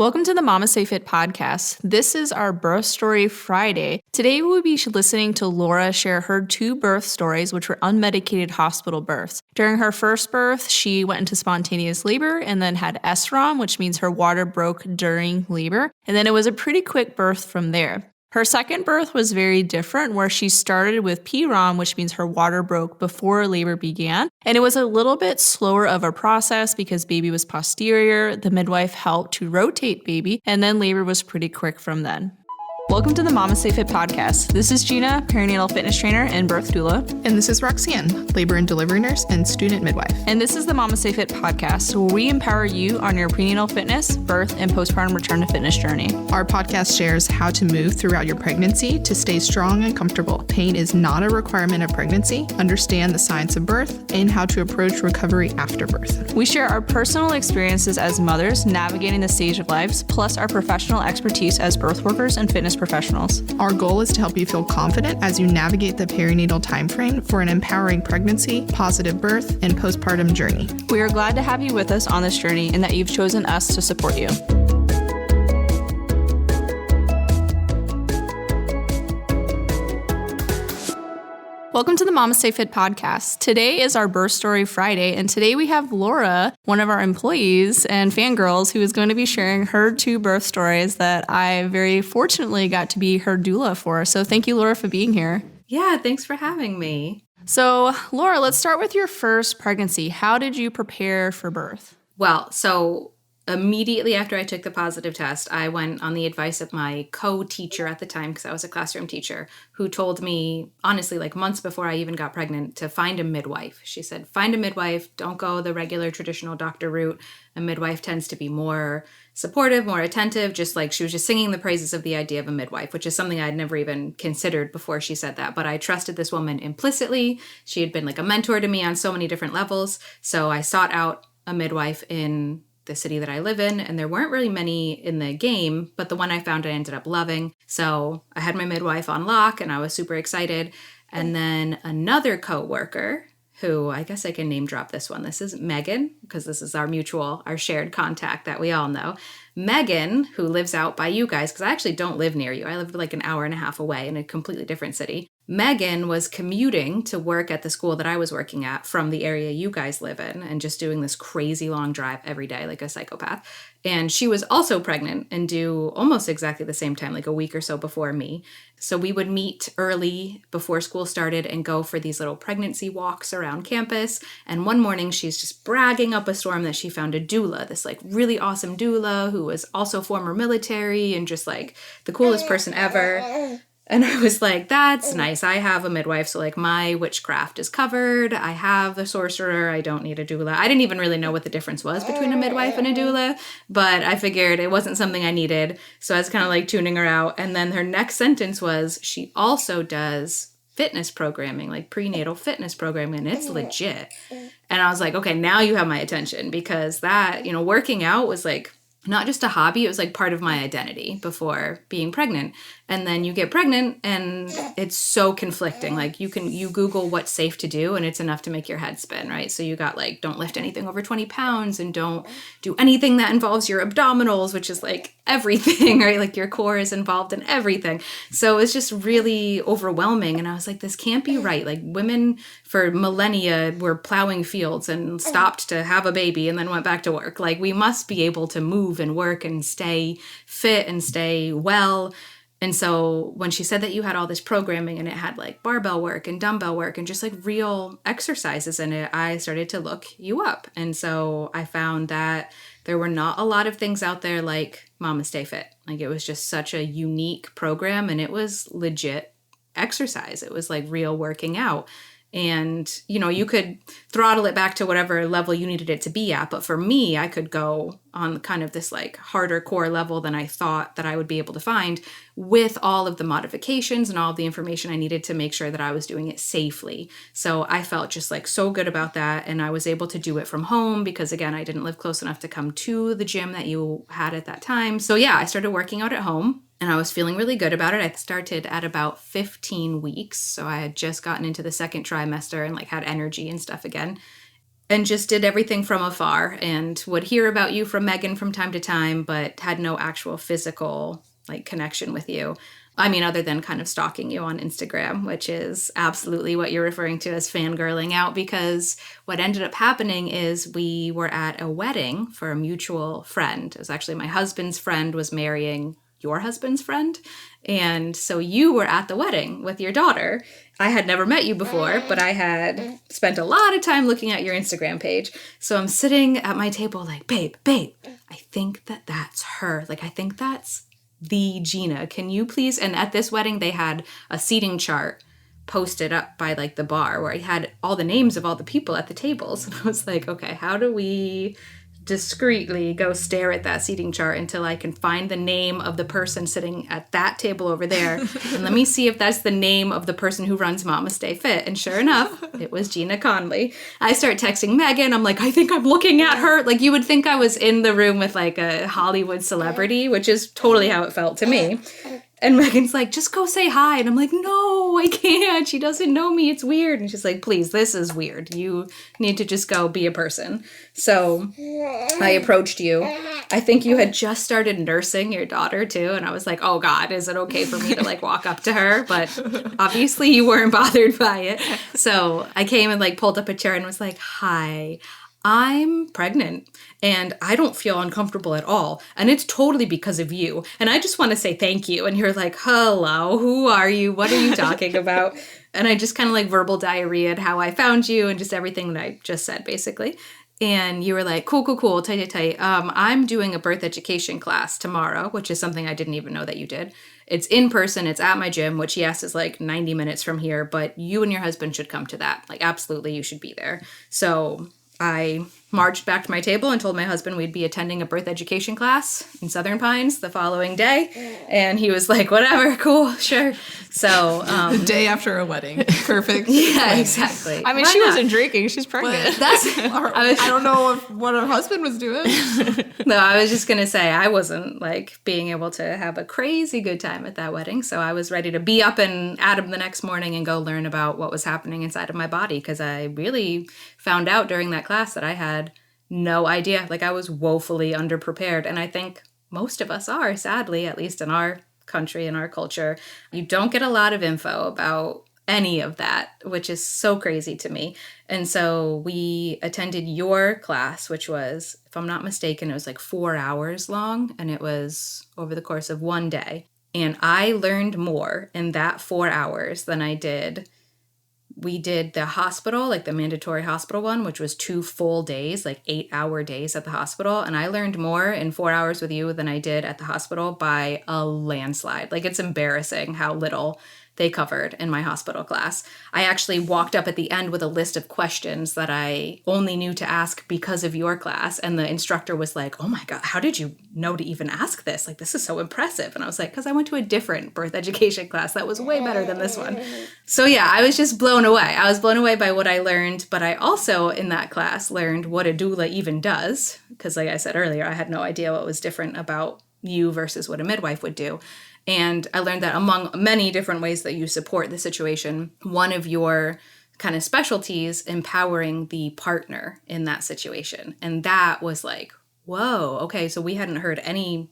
Welcome to the MamasteFit Podcast. This is our Birth Story Friday. Today we'll be listening to Laura share her 2 birth stories, which were unmedicated hospital births. During her first birth, she went into spontaneous labor and then had PROM, which means her water broke during labor. And then it was a pretty quick birth from there. Her second birth was very different, where she started with PROM, which means her water broke before labor began. And it was a little bit slower of a process because baby was posterior, the midwife helped to rotate baby, and then labor was pretty quick from then. Welcome to the MamasteFit Podcast. This is Gina, perinatal fitness trainer and birth doula. And this is Roxanne, labor and delivery nurse and student midwife. And this is the MamasteFit Podcast, where we empower you on your prenatal fitness, birth, and postpartum return to fitness journey. Our podcast shares how to move throughout your pregnancy to stay strong and comfortable. Pain is not a requirement of pregnancy. Understand the science of birth and how to approach recovery after birth. We share our personal experiences as mothers navigating the stage of lives, plus our professional expertise as birth workers and fitness professionals. Our goal is to help you feel confident as you navigate the perinatal timeframe for an empowering pregnancy, positive birth, and postpartum journey. We are glad to have you with us on this journey and that you've chosen us to support you. Welcome to the MamasteFit Podcast. Today is our Birth Story Friday, and today we have Laura, one of our employees and fangirls, who is going to be sharing her 2 birth stories that I very fortunately got to be her doula for. So thank you, Laura, for being here. Yeah, thanks for having me. So, Laura, let's start with your first pregnancy. How did you prepare for birth? Well, so immediately after I took the positive test, I went on the advice of my co-teacher at the time, because I was a classroom teacher, who told me, honestly, like months before I even got pregnant, to find a midwife. She said, find a midwife. Don't go the regular traditional doctor route. A midwife tends to be more supportive, more attentive, just like she was just singing the praises of the idea of a midwife, which is something I'd never even considered before she said that. But I trusted this woman implicitly. She had been like a mentor to me on so many different levels. So I sought out a midwife in the city that I live in, and there weren't really many in the game, but the one I found I ended up loving. So I had my midwife on lock and I was super excited. And then another coworker, who I guess I can name drop this one. This is Megan, because this is our shared contact that we all know. Megan, who lives out by you guys, because I actually don't live near you. I live like an hour and a half away in a completely different city. Megan was commuting to work at the school that I was working at from the area you guys live in, and just doing this crazy long drive every day like a psychopath. And she was also pregnant and due almost exactly the same time, like a week or so before me. So we would meet early before school started and go for these little pregnancy walks around campus. And one morning she's just bragging up a storm that she found a doula, this like really awesome doula who was also former military and just like the coolest person ever. And I was like, that's nice. I have a midwife, so like my witchcraft is covered. I have a sorcerer. I don't need a doula. I didn't even really know what the difference was between a midwife and a doula, but I figured it wasn't something I needed. So I was kind of like tuning her out. And then her next sentence was, she also does fitness programming, like prenatal fitness programming, and it's legit. And I was like, okay, now you have my attention, because that, working out was like not just a hobby, it was like part of my identity before being pregnant. And then you get pregnant and it's so conflicting. Like you Google what's safe to do and it's enough to make your head spin, right? So you got like, don't lift anything over 20 pounds and don't do anything that involves your abdominals, which is like everything, right? Like your core is involved in everything. So it's just really overwhelming. And I was like, this can't be right. Like women for millennia were plowing fields and stopped to have a baby and then went back to work. Like we must be able to move and work and stay fit and stay well. And so when she said that you had all this programming and it had like barbell work and dumbbell work and just like real exercises in it, I started to look you up. And so I found that there were not a lot of things out there like MamasteFit. Like it was just such a unique program and it was legit exercise. It was like real working out. And, you could throttle it back to whatever level you needed it to be at. But for me, I could go on kind of this like harder core level than I thought that I would be able to find, with all of the modifications and all of the information I needed to make sure that I was doing it safely. So I felt just like so good about that. And I was able to do it from home because, again, I didn't live close enough to come to the gym that you had at that time. So yeah, I started working out at home. And I was feeling really good about it. I started at about 15 weeks. So I had just gotten into the second trimester and like had energy and stuff again. and just did everything from afar and would hear about you from Megan from time to time, but had no actual physical like connection with you. I mean, other than kind of stalking you on Instagram, which is absolutely what you're referring to as fangirling out, because what ended up happening is we were at a wedding for a mutual friend. It was actually my husband's friend was marrying your husband's friend. And so you were at the wedding with your daughter. I had never met you before, but I had spent a lot of time looking at your Instagram page. So I'm sitting at my table like, babe, I think that's her. Like, I think that's the Gina. Can you please? And at this wedding, they had a seating chart posted up by like the bar where it had all the names of all the people at the tables. And I was like, okay, how do we discreetly go stare at that seating chart until I can find the name of the person sitting at that table over there. And let me see if that's the name of the person who runs MamasteFit. And sure enough, it was Gina Conley. I start texting Megan. I'm like, I think I'm looking at her. Like, you would think I was in the room with like a Hollywood celebrity, which is totally how it felt to me. And Megan's like, just go say hi. And I'm like, no, I can't. She doesn't know me. It's weird. And she's like, please, this is weird. You need to just go be a person. So I approached you. I think you had just started nursing your daughter too. And I was like, oh God, is it okay for me to like walk up to her? But obviously you weren't bothered by it. So I came and like pulled up a chair and was like, hi, I'm pregnant and I don't feel uncomfortable at all. And it's totally because of you. And I just want to say thank you. And you're like, hello, who are you? What are you talking about? And I just kind of like verbal diarrheaed how I found you and just everything that I just said, basically. And you were like, cool, tight. I'm doing a birth education class tomorrow, which is something I didn't even know that you did. It's in person. It's at my gym, which yes is like 90 minutes from here. But you and your husband should come to that. Like, absolutely, you should be there. So I marched back to my table and told my husband we'd be attending a birth education class in Southern Pines the following day. And he was like, whatever, cool, sure. So the day after a wedding. Perfect. Yeah, exactly. I mean, she wasn't drinking. She's pregnant. I don't know what her husband was doing. No, I was just going to say I wasn't like being able to have a crazy good time at that wedding. So I was ready to be up and at 'em the next morning and go learn about what was happening inside of my body, because I really found out during that class that I had no idea. Like, I was woefully underprepared. And I think most of us are, sadly, at least in our country, in our culture. You don't get a lot of info about any of that, which is so crazy to me. And so we attended your class, which was, if I'm not mistaken, it was like 4 hours long. And it was over the course of one day. And I learned more in that 4 hours than I did. We did the hospital, like the mandatory hospital one, which was 2 full days, like 8-hour days at the hospital. And I learned more in 4 hours with you than I did at the hospital by a landslide. Like, it's embarrassing how little they covered in my hospital class. I actually walked up at the end with a list of questions that I only knew to ask because of your class. And the instructor was like, oh my God, how did you know to even ask this? Like, this is so impressive. And I was like, because I went to a different birth education class that was way better than this one. So yeah, I was just blown away. I was blown away by what I learned. But I also, in that class, learned what a doula even does. Because like I said earlier, I had no idea what was different about you versus what a midwife would do. And I learned that among many different ways that you support the situation, one of your kind of specialties, empowering the partner in that situation. And that was like, whoa, okay, so we hadn't heard any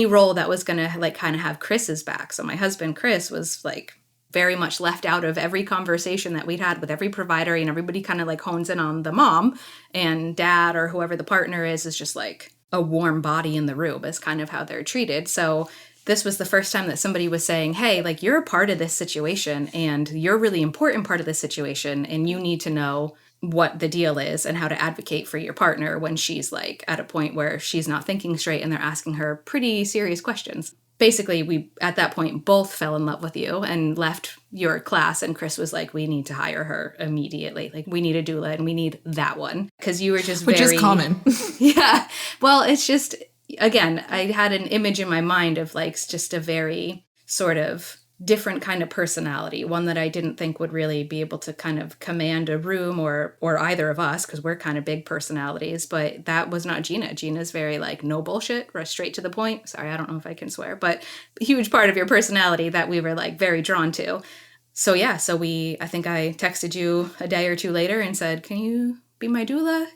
role that was going to like kind of have Chris's back. So my husband, Chris, was like very much left out of every conversation that we'd had with every provider, and everybody kind of like hones in on the mom, and dad or whoever the partner is just like a warm body in the room is kind of how they're treated. So this was the first time that somebody was saying, hey, like, you're a part of this situation and you're a really important part of this situation, and you need to know what the deal is and how to advocate for your partner when she's like at a point where she's not thinking straight and they're asking her pretty serious questions. Basically, we, at that point, both fell in love with you and left your class. And Chris was like, we need to hire her immediately. Like, we need a doula and we need that one. Because you were just Which is common. Yeah. Well, it's just, again, I had an image in my mind of like just a very sort of different kind of personality, one that I didn't think would really be able to kind of command a room or either of us, because we're kind of big personalities. But that was not Gina. Gina's very like no bullshit, or straight to the point. Sorry, I don't know if I can swear, but a huge part of your personality that we were like very drawn to. So yeah, I think I texted you a day or two later and said, can you be my doula?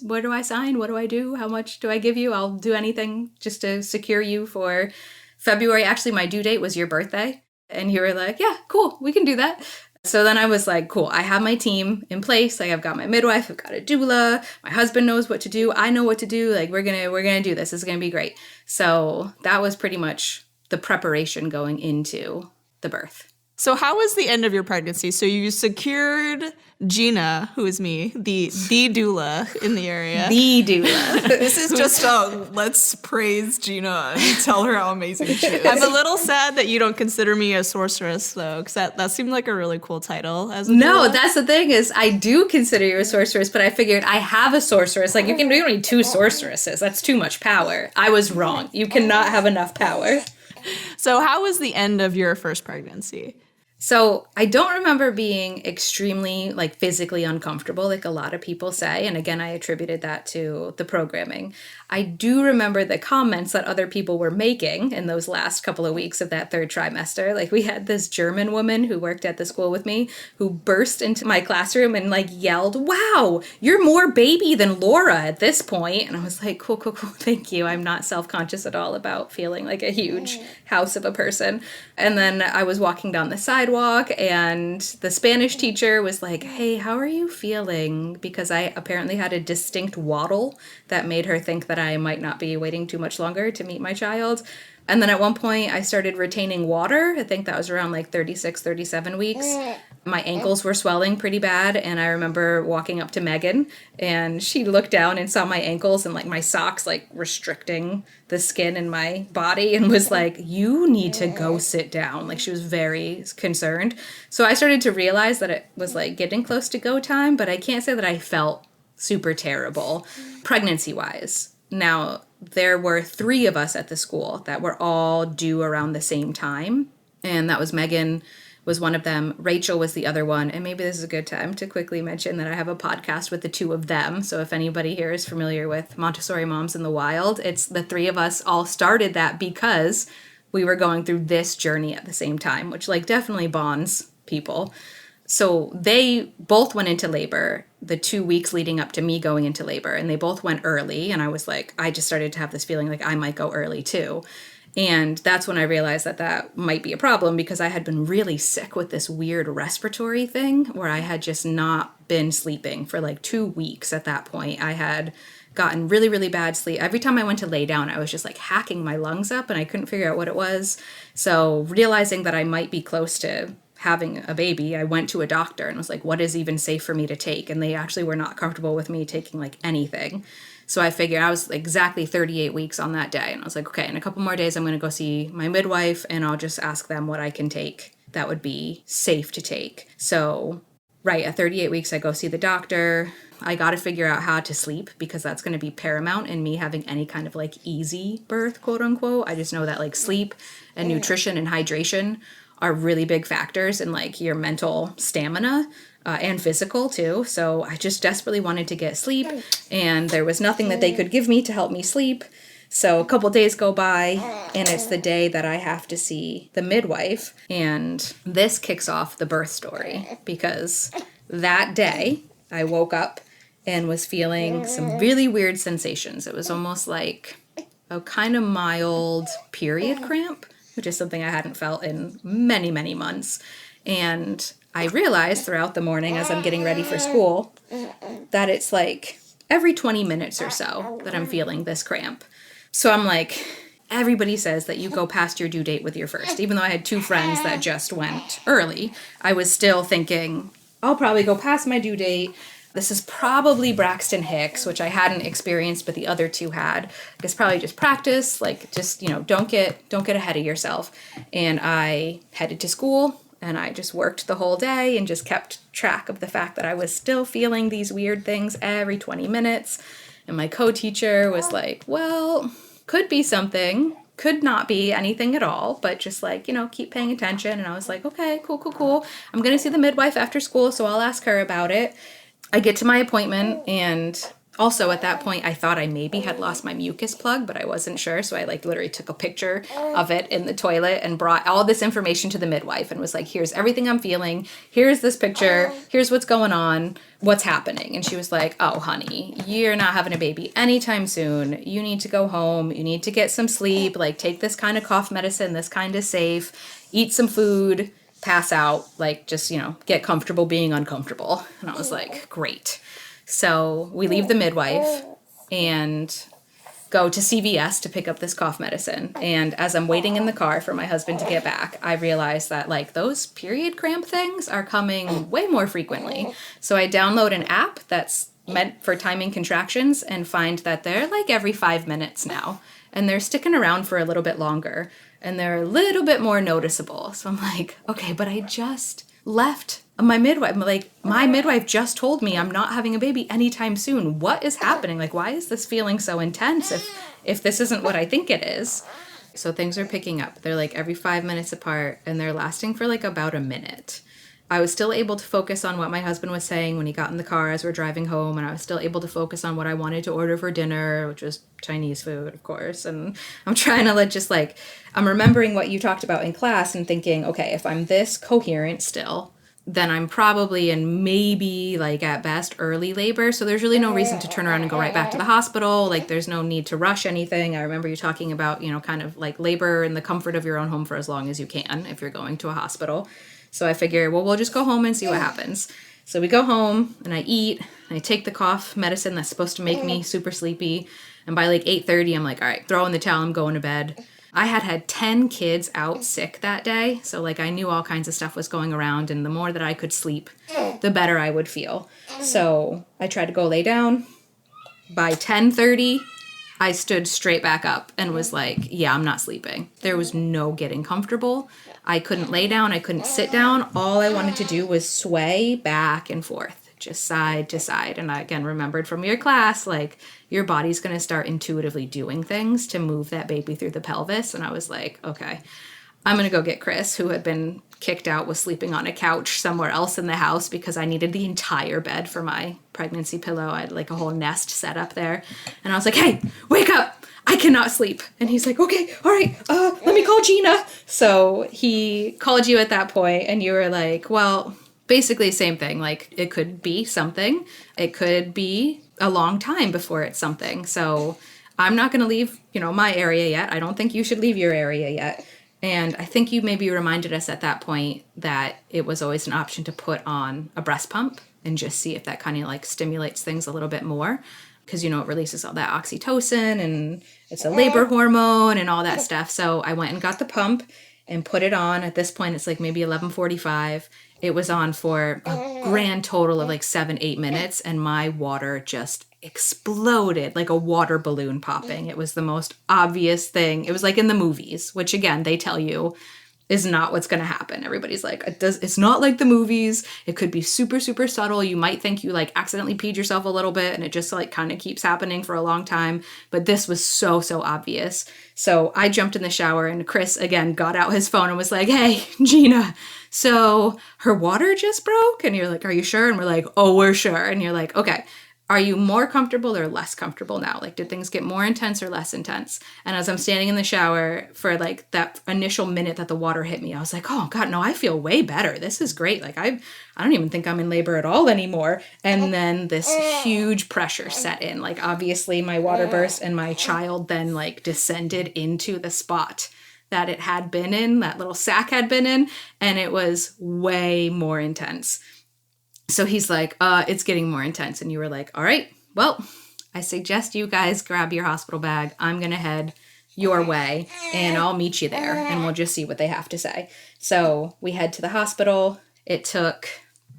Where do I sign? What do I do? How much do I give you? I'll do anything just to secure you for February. Actually, my due date was your birthday. And you were like, yeah, cool, we can do that. So then I was like, cool, I have my team in place. Like, I've got my midwife, I've got a doula, my husband knows what to do, I know what to do. Like, we're gonna do this. It's gonna be great. So that was pretty much the preparation going into the birth. So how was the end of your pregnancy? So you secured Gina, who is me, the doula in the area. The doula. This is just let's praise Gina and tell her how amazing she is. I'm a little sad that you don't consider me a sorceress, though, because that seemed like a really cool title. No, that's the thing is I do consider you a sorceress, but I figured I have a sorceress. Like, you don't need two sorceresses. That's too much power. I was wrong. You cannot have enough power. So how was the end of your first pregnancy? So I don't remember being extremely like physically uncomfortable like a lot of people say. And again, I attributed that to the programming. I do remember the comments that other people were making in those last couple of weeks of that third trimester. Like, we had this German woman who worked at the school with me who burst into my classroom and like yelled, wow, you're more baby than Laura at this point. And I was like, cool. Thank you. I'm not self-conscious at all about feeling like a huge house of a person. And then I was walking down the sidewalk and the Spanish teacher was like, hey, how are you feeling? Because I apparently had a distinct waddle that made her think that I might not be waiting too much longer to meet my child. And then at one point I started retaining water. I think that was around like 36, 37 weeks. My ankles were swelling pretty bad. And I remember walking up to Megan and she looked down and saw my ankles and like my socks like restricting the skin in my body and was like, you need to go sit down. Like, she was very concerned. So I started to realize that it was like getting close to go time, but I can't say that I felt super terrible pregnancy-wise. Now, there were 3 of us at the school that were all due around the same time. And that was Megan was one of them. Rachel was the other one. And maybe this is a good time to quickly mention that I have a podcast with the 2 of them. So if anybody here is familiar with Montessori Moms in the Wild, it's the 3 of us all started that because we were going through this journey at the same time, which like definitely bonds people. So they both went into labor the 2 weeks leading up to me going into labor, and they both went early. And I was like, I just started to have this feeling like I might go early too. And that's when I realized that that might be a problem because I had been really sick with this weird respiratory thing where I had just not been sleeping for like 2 weeks at that point. I had gotten really, really bad sleep. Every time I went to lay down, I was just like hacking my lungs up and I couldn't figure out what it was. So realizing that I might be close to having a baby, I went to a doctor and was like, what is even safe for me to take? And they actually were not comfortable with me taking like anything. So I figured I was exactly 38 weeks on that day. And I was like, okay, in a couple more days, I'm going to go see my midwife and I'll just ask them what I can take that would be safe to take. So right, at 38 weeks, I go see the doctor. I got to figure out how to sleep because that's going to be paramount in me having any kind of like easy birth, quote unquote. I just know that like sleep and nutrition and hydration are really big factors in like your mental stamina and physical too. So I just desperately wanted to get sleep and there was nothing that they could give me to help me sleep. So a couple days go by and it's the day that I have to see the midwife. And this kicks off the birth story because that day I woke up and was feeling some really weird sensations. It was almost like a kind of mild period cramp, which is something I hadn't felt in many, many months. And I realized throughout the morning as I'm getting ready for school that it's like every 20 minutes or so that I'm feeling this cramp. So I'm like, everybody says that you go past your due date with your first. Even though I had 2 friends that just went early, I was still thinking, I'll probably go past my due date. This is probably Braxton Hicks, which I hadn't experienced, but the other 2 had. I guess probably just practice, like just, don't get ahead of yourself. And I headed to school and I just worked the whole day and just kept track of the fact that I was still feeling these weird things every 20 minutes. And my co-teacher was like, well, could be something, could not be anything at all, but just like, keep paying attention. And I was like, okay, cool. I'm going to see the midwife after school, so I'll ask her about it. I get to my appointment and Also, at that point, I thought I maybe had lost my mucus plug, but I wasn't sure. So I like literally took a picture of it in the toilet and brought all this information to the midwife and was like, here's everything I'm feeling. Here's this picture. Here's what's going on. What's happening? And she was like, oh, honey, you're not having a baby anytime soon. You need to go home. You need to get some sleep. Like, take this kind of cough medicine. This kind is safe. Eat some food. Pass out. Like, just, get comfortable being uncomfortable. And I was like, great. So we leave the midwife and go to CVS to pick up this cough medicine. And as I'm waiting in the car for my husband to get back, I realized that like those period cramp things are coming way more frequently. So I download an app that's meant for timing contractions and find that they're like every 5 minutes now. And they're sticking around for a little bit longer. And they're a little bit more noticeable. So I'm like, okay, but I just left my midwife. Like, my midwife just told me I'm not having a baby anytime soon. What is happening? Like, why is this feeling so intense if this isn't what I think it is? So things are picking up. They're like every 5 minutes apart, and they're lasting for like about a minute. I was still able to focus on what my husband was saying when he got in the car as we're driving home, and I was still able to focus on what I wanted to order for dinner, which was Chinese food, of course. And I'm trying to I'm remembering what you talked about in class and thinking, okay, if I'm this coherent still, then I'm probably in maybe like at best early labor. So there's really no reason to turn around and go right back to the hospital. Like, there's no need to rush anything. I remember you talking about, kind of like labor in the comfort of your own home for as long as you can if you're going to a hospital. So I figure, well, we'll just go home and see what happens. So we go home and I eat and I take the cough medicine that's supposed to make me super sleepy. And by like 8:30, I'm like, all right, throw in the towel, I'm going to bed. I had 10 kids out sick that day. So like I knew all kinds of stuff was going around, and the more that I could sleep, the better I would feel. So I tried to go lay down. By 10:30, I stood straight back up and was like, yeah, I'm not sleeping. There was no getting comfortable. I couldn't lay down. I couldn't sit down. All I wanted to do was sway back and forth, just side to side. And I, again, remembered from your class, like, your body's going to start intuitively doing things to move that baby through the pelvis. And I was like, okay, I'm going to go get Chris, who had been kicked out, was sleeping on a couch somewhere else in the house because I needed the entire bed for my pregnancy pillow. I had like a whole nest set up there. And I was like, hey, wake up. I cannot sleep. And he's like, okay, all right, let me call Gina. So he called you at that point, and you were like, well, basically same thing. Like, it could be something. It could be a long time before it's something. So I'm not going to leave, my area yet. I don't think you should leave your area yet. And I think you maybe reminded us at that point that it was always an option to put on a breast pump and just see if that kind of like stimulates things a little bit more. Because, it releases all that oxytocin and it's a labor hormone and all that stuff. So I went and got the pump and put it on. At this point, it's like maybe 11:45. It was on for a grand total of like 7-8 minutes. And my water just exploded like a water balloon popping. It was the most obvious thing. It was like in the movies, which again, they tell you is not what's going to happen. Everybody's like, it's not like the movies. It could be super, super subtle. You might think you like accidentally peed yourself a little bit and it just like kind of keeps happening for a long time. But this was so, so obvious. So I jumped in the shower and Chris again got out his phone and was like, hey, Gina, so her water just broke? And you're like, are you sure? And we're like, oh, we're sure. And you're like, okay. Are you more comfortable or less comfortable now? Like, did things get more intense or less intense? And as I'm standing in the shower for like that initial minute that the water hit me, I was like, oh God, no, I feel way better. This is great. Like, I don't even think I'm in labor at all anymore. And then this huge pressure set in. Like, obviously my water burst and my child then like descended into the spot that it had been in, that little sac had been in, and it was way more intense. So he's like, it's getting more intense. And you were like, all right, well, I suggest you guys grab your hospital bag. I'm going to head your way and I'll meet you there and we'll just see what they have to say. So we head to the hospital. It took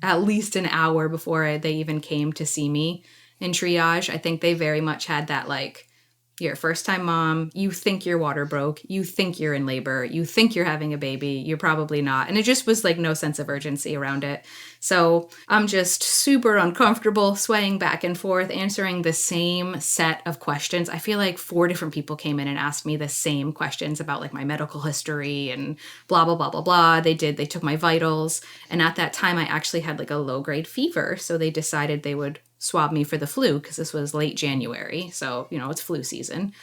at least an hour before they even came to see me in triage. I think they very much had that like, you're a first-time mom, you think your water broke, you think you're in labor, you think you're having a baby, you're probably not. And it just was like no sense of urgency around it. So I'm just super uncomfortable, swaying back and forth, answering the same set of questions. I feel like 4 different people came in and asked me the same questions about like my medical history and blah, blah, blah, blah, blah. They took my vitals. And at that time, I actually had like a low-grade fever. So they decided they would swab me for the flu because this was late January. So, it's flu season.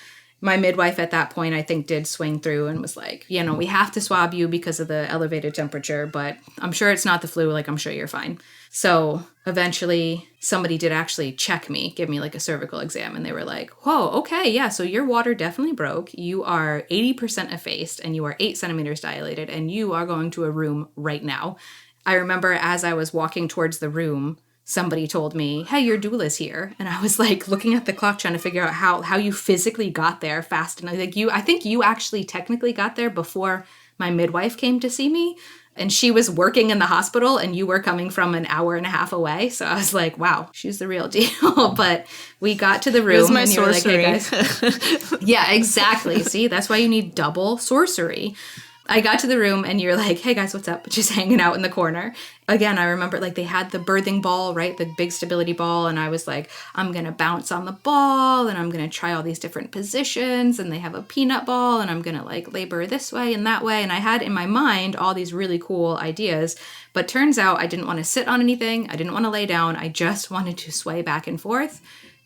My midwife at that point, I think, did swing through and was like, we have to swab you because of the elevated temperature, but I'm sure it's not the flu. Like, I'm sure you're fine. So eventually somebody did actually check me, give me like a cervical exam. And they were like, whoa, okay, yeah. So your water definitely broke. You are 80% effaced and you are 8 centimeters dilated and you are going to a room right now. I remember as I was walking towards the room, somebody told me, hey, your doula's here. And I was like looking at the clock trying to figure out how you physically got there fast. And I think you actually technically got there before my midwife came to see me. And she was working in the hospital and you were coming from an hour and a half away. So I was like, wow, she's the real deal. But we got to the room. It was my and you sorcery. were like, hey, guys. Yeah, exactly. See, that's why you need double sorcery. I got to the room and you're like, hey guys, what's up? Just hanging out in the corner. Again, I remember like they had the birthing ball, right? The big stability ball. And I was like, I'm going to bounce on the ball and I'm going to try all these different positions. And they have a peanut ball and I'm going to like labor this way and that way. And I had in my mind all these really cool ideas. But turns out I didn't want to sit on anything. I didn't want to lay down. I just wanted to sway back and forth.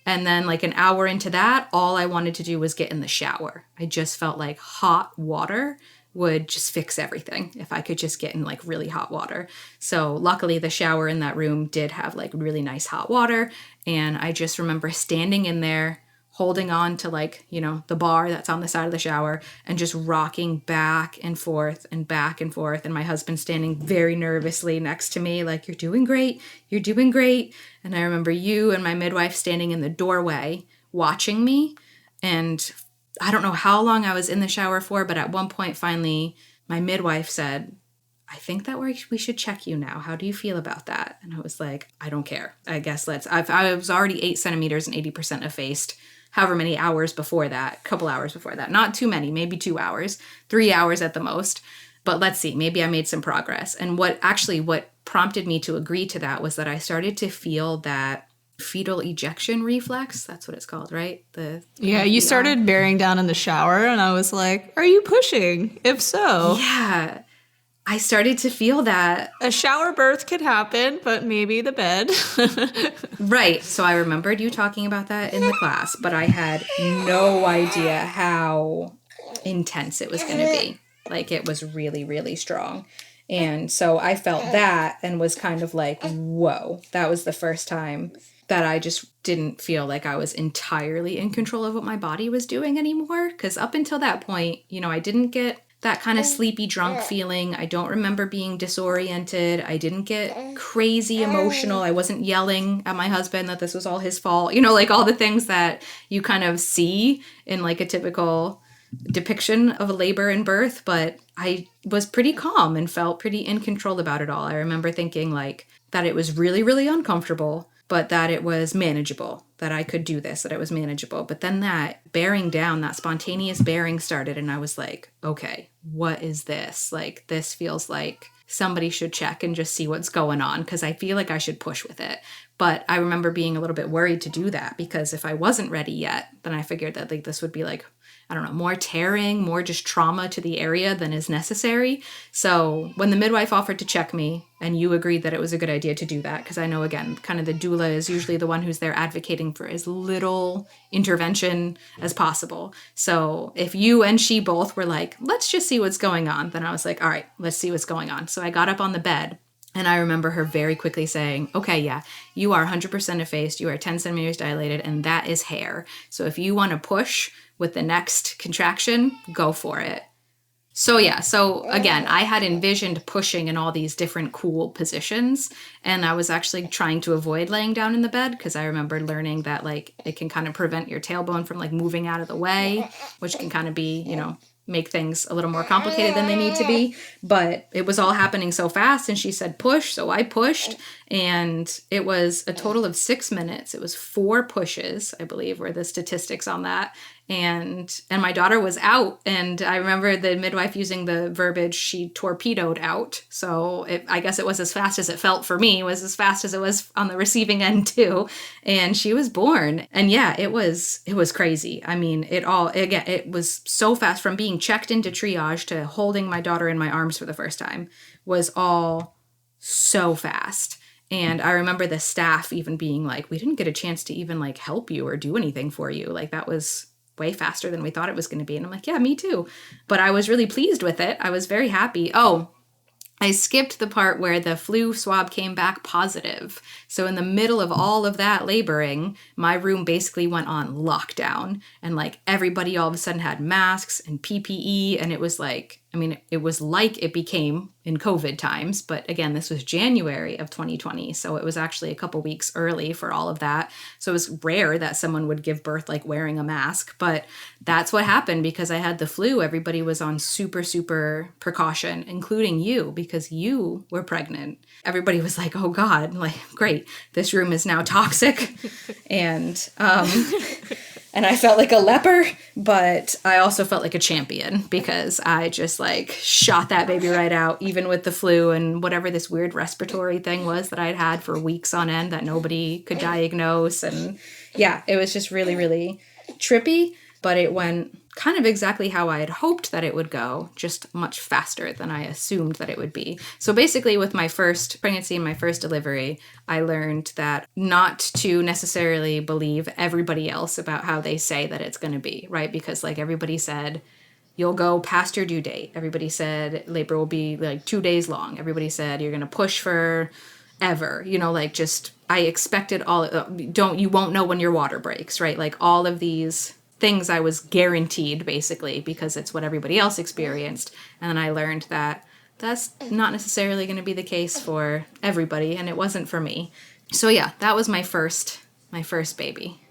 And then like an hour into that, all I wanted to do was get in the shower. I just felt like hot water would just fix everything if I could just get in like really hot water. So luckily the shower in that room did have like really nice hot water. And I just remember standing in there, holding on to like, the bar that's on the side of the shower and just rocking back and forth and back and forth. And my husband standing very nervously next to me, like, you're doing great. You're doing great. And I remember you and my midwife standing in the doorway watching me. And I don't know how long I was in the shower for, but at one point, finally, my midwife said, I think that we should check you now. How do you feel about that? And I was like, I don't care. I guess I was already 8 centimeters and 80% effaced, however many hours before that, a couple hours before that. Not too many, maybe 2 hours, 3 hours at the most. But let's see, maybe I made some progress. And what prompted me to agree to that was that I started to feel that fetal ejection reflex. That's what it's called, right? Yeah, you started bearing down in the shower and I was like, are you pushing? If so. Yeah, I started to feel that. A shower birth could happen, but maybe the bed. Right. So I remembered you talking about that in the class, but I had no idea how intense it was going to be. Like it was really, really strong. And so I felt that and was kind of like, whoa, that was the first time that I just didn't feel like I was entirely in control of what my body was doing anymore. Because up until that point, I didn't get that kind of sleepy drunk feeling. I don't remember being disoriented. I didn't get crazy emotional. I wasn't yelling at my husband that this was all his fault. Like all the things that you kind of see in like a typical depiction of a labor and birth. But I was pretty calm and felt pretty in control about it all. I remember thinking like that it was really, really uncomfortable, but that it was manageable, that I could do this, that it was manageable. But then that bearing down, that spontaneous bearing started, and I was like, okay, what is this? Like, this feels like somebody should check and just see what's going on, because I feel like I should push with it. But I remember being a little bit worried to do that, because if I wasn't ready yet, then I figured that like this would be like, I don't know, more tearing, more just trauma to the area than is necessary. So when the midwife offered to check me and you agreed that it was a good idea to do that, because I know, again, kind of the doula is usually the one who's there advocating for as little intervention as possible. So if you and she both were like, let's just see what's going on, then I was like, all right, let's see what's going on. So I got up on the bed. And I remember her very quickly saying, okay, yeah, you are 100% effaced, you are 10 centimeters dilated, and that is hair. So if you want to push with the next contraction, go for it. So yeah, so again, I had envisioned pushing in all these different cool positions, and I was actually trying to avoid laying down in the bed, because I remember learning that like it can kind of prevent your tailbone from like moving out of the way, which can kind of be, make things a little more complicated than they need to be. But it was all happening so fast, and she said push, so I pushed, and it was a total of 6 minutes. It was 4 pushes, I believe, were the statistics on that. And my daughter was out, and I remember the midwife using the verbiage, she torpedoed out. So I guess it was as fast as it felt for me, it was as fast as it was on the receiving end too. And she was born. And yeah, it was crazy. I mean, it was so fast. From being checked into triage to holding my daughter in my arms for the first time was all so fast. And I remember the staff even being like, we didn't get a chance to even like help you or do anything for you. Like that was way faster than we thought it was going to be. And I'm like, yeah, me too. But I was really pleased with it. I was very happy. Oh, I skipped the part where the flu swab came back positive. So in the middle of all of that laboring, my room basically went on lockdown. And like everybody all of a sudden had masks and PPE. And it was like, I mean, it was like it became in COVID times. But again, this was January of 2020. So it was actually a couple weeks early for all of that. So it was rare that someone would give birth like wearing a mask. But that's what happened because I had the flu. Everybody was on super, super precaution, including you, because you were pregnant. Everybody was like, oh God, like, great, this room is now toxic. And I felt like a leper, but I also felt like a champion because I just like shot that baby right out, even with the flu and whatever this weird respiratory thing was that I'd had for weeks on end that nobody could diagnose. And yeah, it was just really, really trippy, but it went kind of exactly how I had hoped that it would go, just much faster than I assumed that it would be. So basically with my first pregnancy and my first delivery, I learned that not to necessarily believe everybody else about how they say that it's going to be, right? Because like everybody said, you'll go past your due date. Everybody said labor will be like 2 days long. Everybody said you're going to push for ever, you know, like just, I expected you won't know when your water breaks, right? Like all of these things I was guaranteed basically because it's what everybody else experienced. And then I learned that that's not necessarily going to be the case for everybody, and it wasn't for me. So yeah, that was my first baby.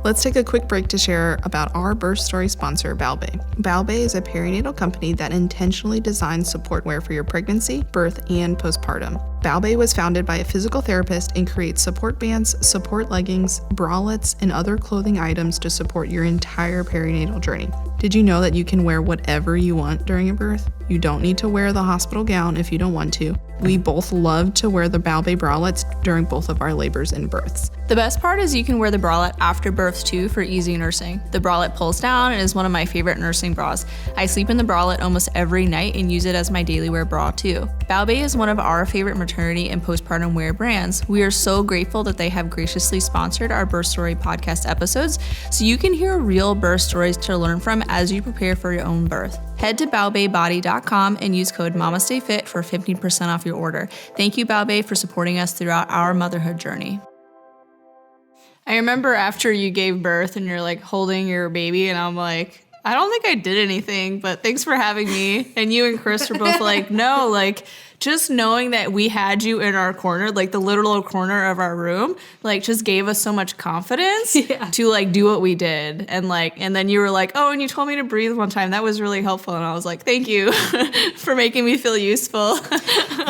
Let's take a quick break to share about our birth story sponsor, Balbay. Balbay is a perinatal company that intentionally designs support wear for your pregnancy, birth, and postpartum. Balbay was founded by a physical therapist and creates support bands, support leggings, bralettes, and other clothing items to support your entire perinatal journey. Did you know that you can wear whatever you want during a birth? You don't need to wear the hospital gown if you don't want to. We both love to wear the Balbay bralettes during both of our labors and births. The best part is you can wear the bralette after birth too for easy nursing. The bralette pulls down and is one of my favorite nursing bras. I sleep in the bralette almost every night and use it as my daily wear bra too. Balbay is one of our favorite maternity and postpartum wear brands. We are so grateful that they have graciously sponsored our Birth Story podcast episodes so you can hear real birth stories to learn from as you prepare for your own birth. Head to balbaybody.com and use code MamasteFit for 15% off your order. Thank you, Balbay, for supporting us throughout our motherhood journey. I remember after you gave birth and you're like holding your baby, and I'm like, I don't think I did anything, but thanks for having me. And you and Chris were both like, no, like just knowing that we had you in our corner, like the literal corner of our room, like just gave us so much confidence to like do what we did. And then you were like, oh, and you told me to breathe one time. That was really helpful. And I was like, thank you for making me feel useful.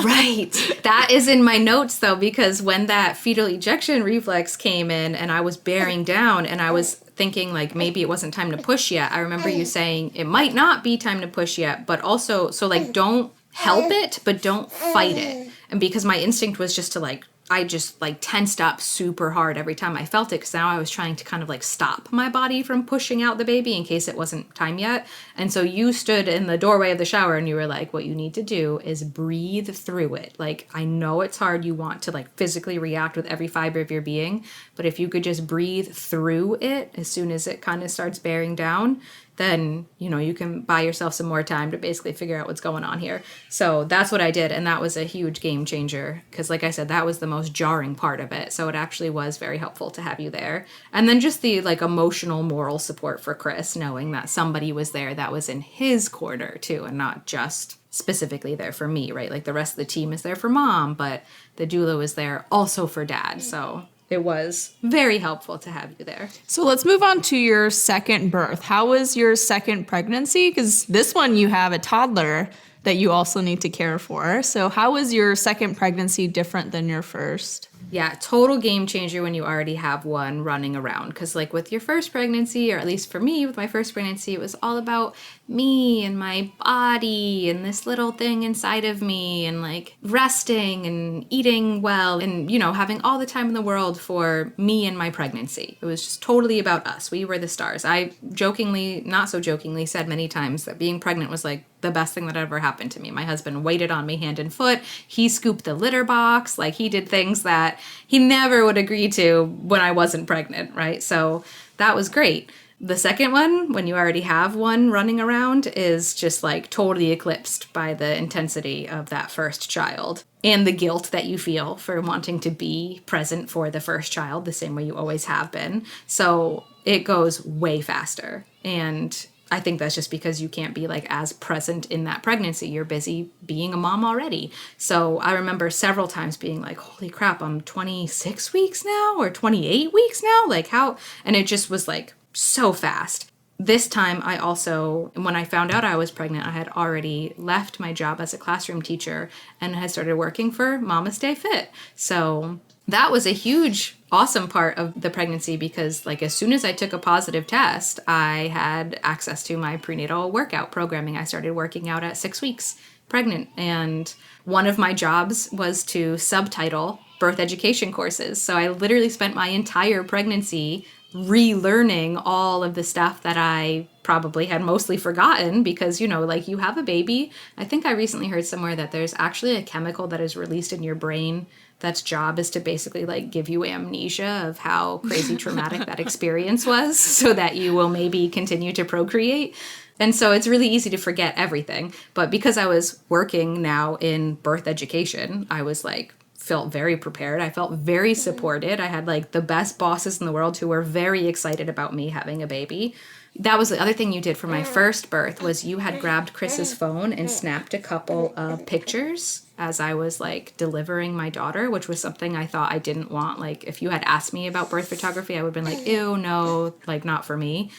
Right. That is in my notes though, because when that fetal ejection reflex came in and I was bearing down and I was thinking like maybe it wasn't time to push yet, I remember you saying it might not be time to push yet, but also, so like don't help it, but don't fight it. And because my instinct was just to like, I just like tensed up super hard every time I felt it because now I was trying to kind of like stop my body from pushing out the baby in case it wasn't time yet. And so you stood in the doorway of the shower and you were like, what you need to do is breathe through it. Like, I know it's hard. You want to like physically react with every fiber of your being, but if you could just breathe through it as soon as it kind of starts bearing down, then, you know, you can buy yourself some more time to basically figure out what's going on here. So that's what I did. And that was a huge game changer because, like I said, that was the most jarring part of it. So it actually was very helpful to have you there. And then just the like emotional, moral support for Chris, knowing that somebody was there that was in his corner too, and not just specifically there for me, right? Like the rest of the team is there for mom, but the doula was there also for dad. So it was very helpful to have you there. So let's move on to your second birth. How was your second pregnancy? Because this one you have a toddler that you also need to care for. So how was your second pregnancy different than your first? Yeah, total game changer when you already have one running around. Because, like, with your first pregnancy, or at least for me, with my first pregnancy, it was all about me and my body and this little thing inside of me and, like, resting and eating well and, you know, having all the time in the world for me and my pregnancy. It was just totally about us. We were the stars. I jokingly, not so jokingly, said many times that being pregnant was, like, the best thing that ever happened to me. My husband waited on me hand and foot. He scooped the litter box. Like, he did things that he never would agree to when I wasn't pregnant, right? So that was great. The second one, when you already have one running around, is just like totally eclipsed by the intensity of that first child and the guilt that you feel for wanting to be present for the first child the same way you always have been. So it goes way faster. And I think that's just because you can't be like as present in that pregnancy. You're busy being a mom already. So I remember several times being like, holy crap, I'm 26 weeks now or 28 weeks now. Like how, and it just was like so fast. This time I also, when I found out I was pregnant, I had already left my job as a classroom teacher and had started working for MamasteFit. So that was a huge, awesome part of the pregnancy because, like, as soon as I took a positive test, I had access to my prenatal workout programming. I started working out at 6 weeks pregnant, and one of my jobs was to subtitle birth education courses. So I literally spent my entire pregnancy relearning all of the stuff that I probably had mostly forgotten because, you know, like you have a baby. I think I recently heard somewhere that there's actually a chemical that is released in your brain that's job is to basically like give you amnesia of how crazy traumatic that experience was so that you will maybe continue to procreate. And so it's really easy to forget everything. But because I was working now in birth education, I was like, felt very prepared. I felt very supported. I had like the best bosses in the world who were very excited about me having a baby. That was the other thing you did for my first birth was you had grabbed Chris's phone and snapped a couple of pictures as I was like delivering my daughter, which was something I thought I didn't want. Like if you had asked me about birth photography, I would have been like, ew, no, like not for me.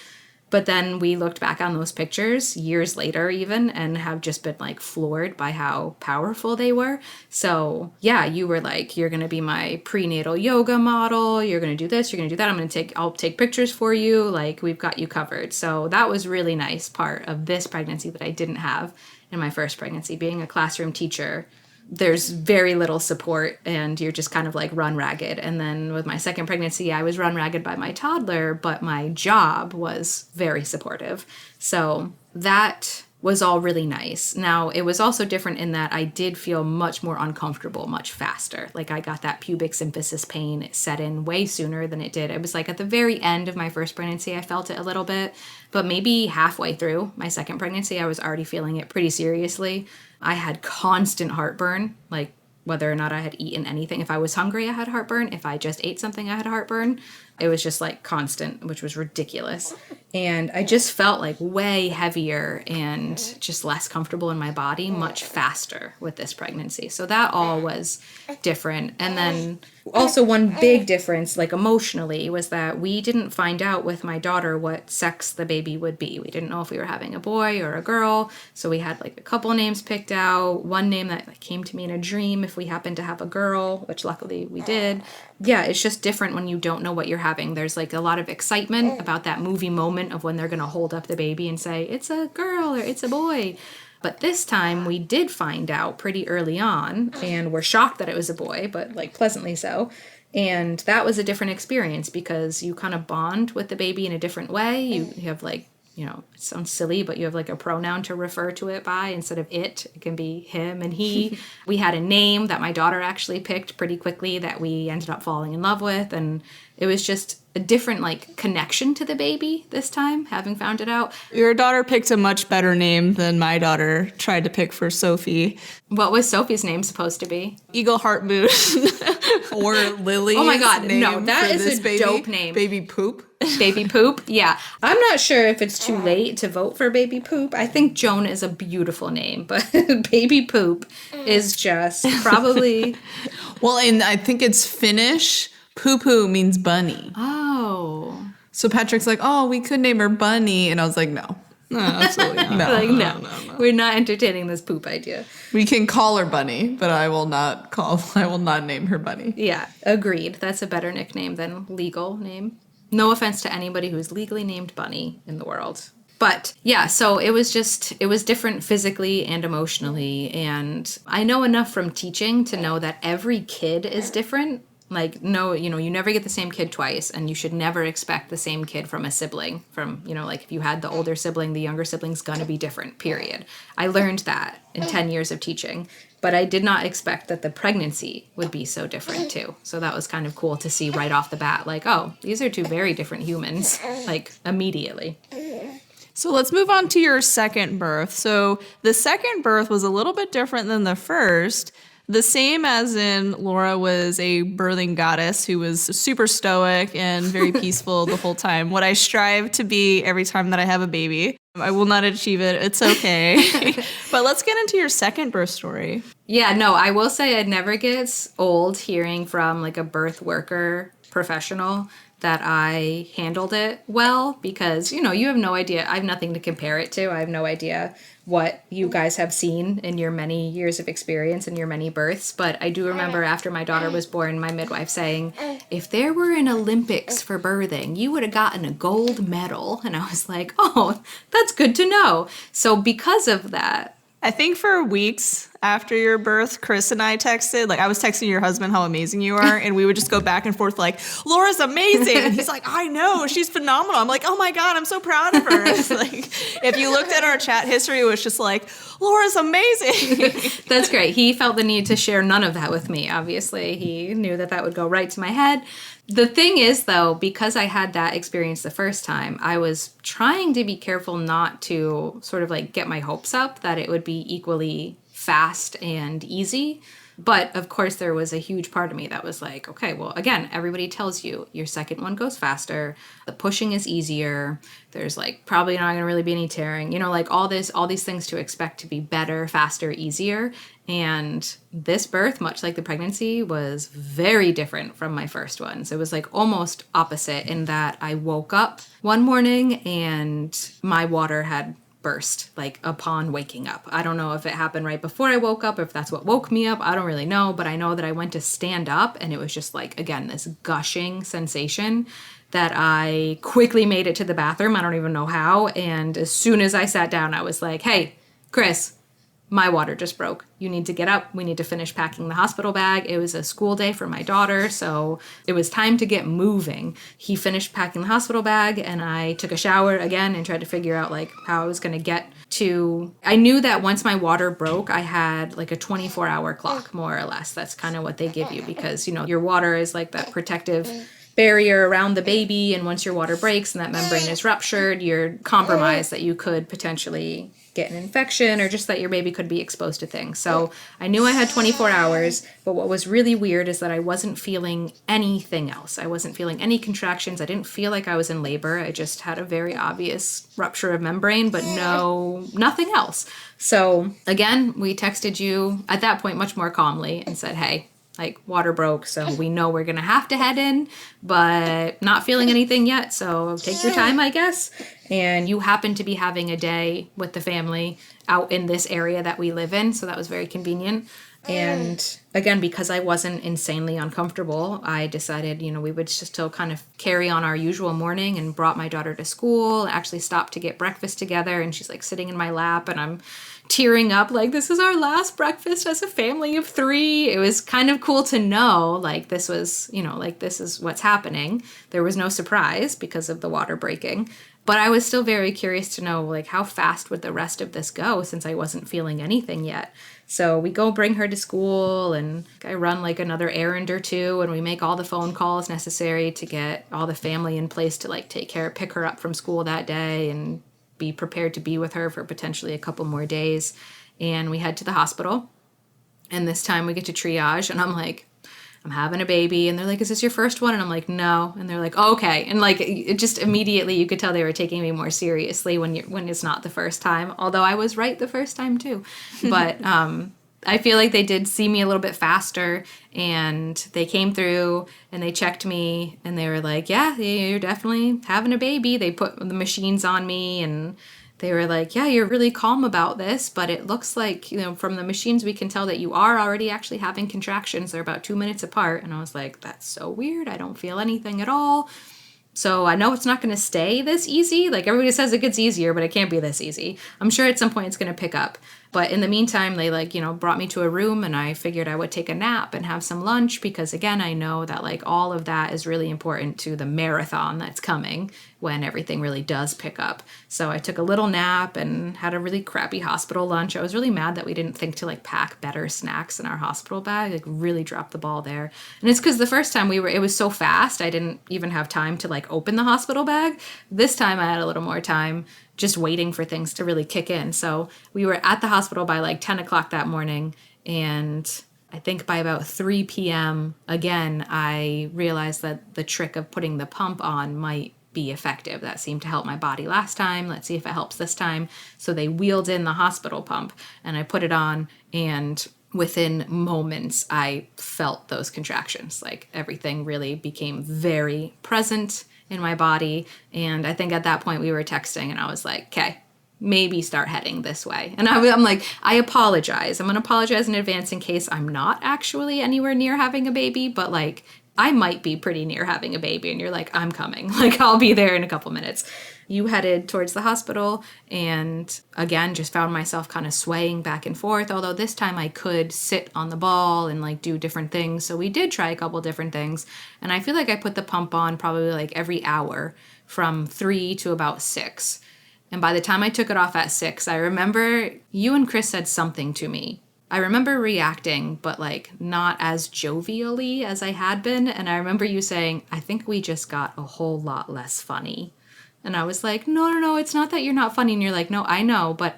But then we looked back on those pictures years later even and have just been like floored by how powerful they were. So yeah, you were like, you're going to be my prenatal yoga model. You're going to do this. You're going to do that. I'll take pictures for you. Like we've got you covered. So that was really nice part of this pregnancy that I didn't have in my first pregnancy. Being a classroom teacher, there's very little support and you're just kind of like run ragged. And then with my second pregnancy, I was run ragged by my toddler, but my job was very supportive. So that was all really nice. Now, it was also different in that I did feel much more uncomfortable, much faster. Like I got that pubic symphysis pain set in way sooner than it did. It was like at the very end of my first pregnancy, I felt it a little bit, but maybe halfway through my second pregnancy, I was already feeling it pretty seriously. I had constant heartburn, like whether or not I had eaten anything. If I was hungry, I had heartburn. If I just ate something, I had heartburn. It was just like constant, which was ridiculous. And I just felt like way heavier and just less comfortable in my body much faster with this pregnancy. So that all was different. And then also one big difference, like emotionally, was that we didn't find out with my daughter what sex the baby would be. We didn't know if we were having a boy or a girl. So we had like a couple names picked out. One name that came to me in a dream if we happened to have a girl, which luckily we did. Yeah, it's just different when you don't know what you're having. There's like a lot of excitement about that movie moment of when they're going to hold up the baby and say, it's a girl or it's a boy. But this time we did find out pretty early on and were shocked that it was a boy, but like pleasantly so. And that was a different experience because you kind of bond with the baby in a different way. You have like, you know, it sounds silly, but you have like a pronoun to refer to it by instead of it. It can be him and he. We had a name that my daughter actually picked pretty quickly that we ended up falling in love with. And it was just a different like connection to the baby this time, having found it out. Your daughter picked a much better name than my daughter tried to pick for Sophie. What was Sophie's name supposed to be? Eagle Heart Moon. Or Lily. Oh my God, no, that is a dope name. Baby Poop. Baby Poop, yeah. I'm not sure if it's too late to vote for Baby Poop. I think Joan is a beautiful name, but Baby Poop is just probably... Well, and I think it's Finnish. Poo-poo means bunny. Oh. So Patrick's like, oh, we could name her Bunny. And I was like, no. No, absolutely not. Like, no, we're not entertaining this poop idea. We can call her Bunny, but I will not name her Bunny. Yeah, agreed. That's a better nickname than legal name. No offense to anybody who's legally named Bunny in the world. But yeah, so it was different physically and emotionally. And I know enough from teaching to know that every kid is different. Like, no, you never get the same kid twice, and you should never expect the same kid from a sibling. From, like if you had the older sibling, the younger sibling's gonna be different, period. I learned that in 10 years of teaching, but I did not expect that the pregnancy would be so different too. So that was kind of cool to see right off the bat, like, oh, these are two very different humans, like immediately. So let's move on to your second birth. So the second birth was a little bit different than the first. The same as in Laura was a birthing goddess who was super stoic and very peaceful the whole time. What I strive to be every time that I have a baby. I will not achieve it. It's okay. But let's get into your second birth story. Yeah, no, I will say it never gets old hearing from like a birth worker professional that I handled it well, because, you have no idea. I have nothing to compare it to. I have no idea what you guys have seen in your many years of experience and your many births. But I do remember after my daughter was born, my midwife saying, if there were an Olympics for birthing, you would have gotten a gold medal. And I was like, oh, that's good to know. So because of that, I think for weeks after your birth, Chris and I texted, like I was texting your husband how amazing you are, and we would just go back and forth like, Laura's amazing. And he's like, I know, she's phenomenal. I'm like, oh my God, I'm so proud of her. It's like, if you looked at our chat history, it was just like, Laura's amazing. That's great. He felt the need to share none of that with me, obviously. He knew that would go right to my head. The thing is, though, because I had that experience the first time, I was trying to be careful not to sort of like get my hopes up that it would be equally fast and easy. But of course, there was a huge part of me that was like, okay, well, again, everybody tells you your second one goes faster. The pushing is easier. There's like probably not going to really be any tearing, like all these things to expect to be better, faster, easier. And this birth, much like the pregnancy, was very different from my first one. So it was like almost opposite in that I woke up one morning and my water had burst, like upon waking up. I don't know if it happened right before I woke up, if that's what woke me up. I don't really know, but I know that I went to stand up and it was just like, again, this gushing sensation that I quickly made it to the bathroom. I don't even know how. And as soon as I sat down, I was like, hey, Chris, my water just broke. You need to get up. We need to finish packing the hospital bag. It was a school day for my daughter, so it was time to get moving. He finished packing the hospital bag, and I took a shower again and tried to figure out like how I was going to get to... I knew that once my water broke, I had like a 24-hour clock, more or less. That's kind of what they give you because, your water is like that protective barrier around the baby, and once your water breaks and that membrane is ruptured, you're compromised that you could potentially get an infection or just that your baby could be exposed to things. So I knew I had 24 hours, but what was really weird is that I wasn't feeling anything else. I wasn't feeling any contractions. I didn't feel like I was in labor. I just had a very obvious rupture of membrane, but nothing else. So again, we texted you at that point much more calmly and said, hey, like water broke, so we know we're gonna have to head in, but not feeling anything yet, so take your time, I guess. And you happen to be having a day with the family out in this area that we live in, so that was very convenient. And again, because I wasn't insanely uncomfortable, I decided, we would just still kind of carry on our usual morning, and brought my daughter to school, actually stopped to get breakfast together, and she's like sitting in my lap and I'm tearing up like, this is our last breakfast as a family of 3. It was kind of cool to know like this was, like this is what's happening. There was no surprise because of the water breaking. But I was still very curious to know like how fast would the rest of this go since I wasn't feeling anything yet. So we go bring her to school and I run like another errand or two and we make all the phone calls necessary to get all the family in place to like pick her up from school that day and be prepared to be with her for potentially a couple more days. And we head to the hospital. And this time we get to triage and I'm like, I'm having a baby. And they're like, is this your first one? And I'm like, no. And they're like, oh, okay. And like, it just immediately you could tell they were taking me more seriously when it's not the first time. Although I was right the first time too. But I feel like they did see me a little bit faster and they came through and they checked me and they were like, yeah, you're definitely having a baby. They put the machines on me and they were like, yeah, you're really calm about this, but it looks like, from the machines, we can tell that you are already actually having contractions. They're about 2 minutes apart. And I was like, that's so weird. I don't feel anything at all. So I know it's not going to stay this easy. Like everybody says it gets easier, but it can't be this easy. I'm sure at some point it's going to pick up. But in the meantime, they brought me to a room, and I figured I would take a nap and have some lunch because, again, I know that all of that is really important to the marathon that's coming when everything really does pick up. So I took a little nap and had a really crappy hospital lunch. I was really mad that we didn't think to pack better snacks in our hospital bag. Really dropped the ball there. And it's because the first time it was so fast, I didn't even have time to open the hospital bag. This time I had a little more time just waiting for things to really kick in. So we were at the hospital by 10 o'clock that morning, and I think by about 3 p.m., again, I realized that the trick of putting the pump on might be effective. That seemed to help my body last time. Let's see if it helps this time. So they wheeled in the hospital pump, and I put it on, and within moments, I felt those contractions. Everything really became very present in my body. And I think at that point we were texting, and I was like, okay, maybe start heading this way. And I'm like, I apologize. I'm going to apologize in advance in case I'm not actually anywhere near having a baby, but I might be pretty near having a baby. And you're like, I'm coming. I'll be there in a couple minutes. You headed towards the hospital, and again, just found myself kind of swaying back and forth, although this time I could sit on the ball and do different things. So we did try a couple different things, and I feel like I put the pump on probably every hour from 3 to about 6. And by the time I took it off at 6, I remember you and Chris said something to me. I remember reacting, but not as jovially as I had been. And I remember you saying, I think we just got a whole lot less funny. And I was like, no, it's not that you're not funny. And you're like, no, I know, but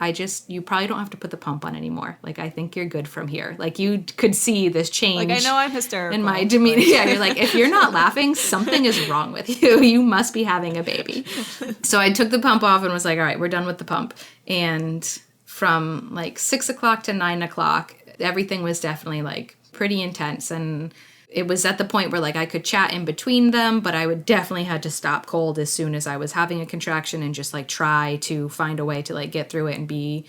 you probably don't have to put the pump on anymore. I think you're good from here. You could see this change. I know I'm hysterical. In my demeanor. Yeah, you're like, if you're not laughing, something is wrong with you. You must be having a baby. So I took the pump off and was like, all right, we're done with the pump. And from 6 o'clock to 9 o'clock, everything was definitely pretty intense. And it was at the point where I could chat in between them, but I would definitely had to stop cold as soon as I was having a contraction and just try to find a way to get through it and be,